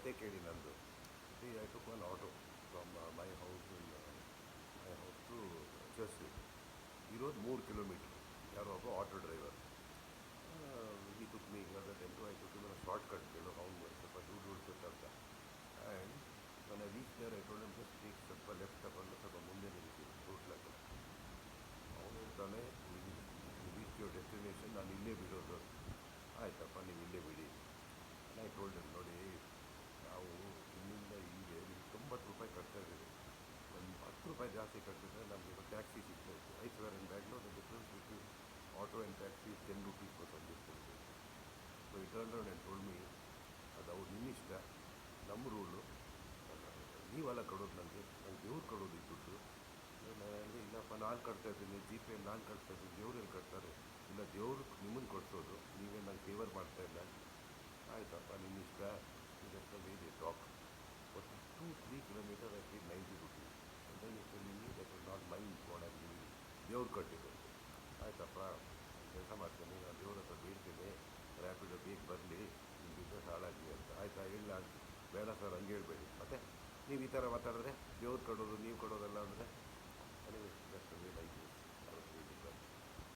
ಕತೆ ಕೇಳಿ ನಂದು. I took one auto from my house to church. ಇರೋದು 3 ಕಿಲೋಮೀಟ್ರ್. ಯಾರೋ ಒಬ್ಬ auto driver he took me other ten to I took him short cut ಕೇಳೋ ಅವ್ನು ಸ್ವಲ್ಪ ದುಡ್ಡು ಉಳಿಸುತ್ತೆ ಅಂತ. And when I reached there, I told him just take ಸ್ವಲ್ಪ ಲೆಫ್ಟ್ ತಗೊಂಡು ಸ್ವಲ್ಪ ಮುಂದೆ ನಿಲ್ಲಿಸಿ ರೂಟ್ ಲೆಕ್ಕ. ಅವನು ಹೇಳ್ತಾನೆ, ರೀಚ್ ಯುವರ್ ಡೆಸ್ಟಿನೇಷನ್, ನಾನು ಇಲ್ಲೇ ಬಿಡೋದು. ಆಯ್ತಪ್ಪ, ನೀವು ಇಲ್ಲೇ ಬಿಡಿ. ನಾನು ಟೋಲ್ಡ್ ಹಿಮ್, ನೋಡಿ ನಾವು ಇಲ್ಲಿಂದ ಇಲ್ಲಿಗೆ ನೀವು 90 ರೂಪಾಯಿ ಕಟ್ತಾ ಇದ್ದೀರಿ. ಒಂದು 10 ರೂಪಾಯಿ ಜಾಸ್ತಿ ಕಟ್ಟಿದ್ರೆ ನಮಗೆ ಟ್ಯಾಕ್ಸಿ ಸಿಗ್ತಾ ಇತ್ತು. I swear in Bangalore the difference between auto and taxi is 10 rupees for some distance. So he turn round and told me, ಅದು ಅವ್ರು ನಿನ್ನಿಷ್ಟ, ನಮ್ಮ ರೂಲು ನೀವೆಲ್ಲ ಕೊಡೋದು ನನಗೆ ದೇವ್ರು ಕೊಡೋದು ಈ ದುಡ್ಡು. ನಾನು ಹೇಳಿದೆ, ಇಲ್ಲಪ್ಪ ನಾನು ಕಟ್ತಾ ಇದ್ದೀನಿ, ಜಿ ಪೇಲಿ ನಾನು ಕಟ್ತಾ ಇದ್ದೀನಿ, ದೇವ್ರಲ್ಲಿ ಕಟ್ತಾರೆ. ಇಲ್ಲ, ದೇವ್ರು ನಿಮ್ಮನ್ನು ಕೊಡಿಸೋದು, ನೀವೇ ನಂಗೆ ಫೇವರ್ ಮಾಡ್ತಾಯಿಲ್ಲ. ಆಯ್ತಪ್ಪ, ನಿನ್ನಿಷ್ಟ. ಇದೆಲ್ಲ ವೇದೆ talk. But 2-3 kilometers I paid 90 rupees. And then is telling me that is not mine what I am giving. ದೇವ್ರು ಕಟ್ಟಿದ್ದು. ಆಯ್ತಪ್ಪ, ಕೆಲಸ ಮಾಡ್ತೀನಿ, ನಾನು ದೇವ್ರ ಹತ್ರ ಬೇಡ್ತೇನೆ, ರ್ಯಾಪಿಡೋ ಬೇಗ ಬರಲಿ, ನಿಮ್ಮ ಬಿಸ್ನೆಸ್ ಹಾಳಾಗಲಿ ಅಂತ. ಆಯಿತಾ, ಇಲ್ಲ ಬೇಡ ಸರ್, ಹಂಗೆ ಹೇಳ್ಬೇಡಿ. ಮತ್ತು ನೀವು ಈ ಥರ ಮಾತಾಡಿದ್ರೆ ದೇವ್ರು ಕೊಡೋದು ನೀವು ಕೊಡೋದಲ್ಲ ಅಂದರೆ, ಅದೇ ದಟ್ಸ್ ದ ವೇ ಲೈಫ್.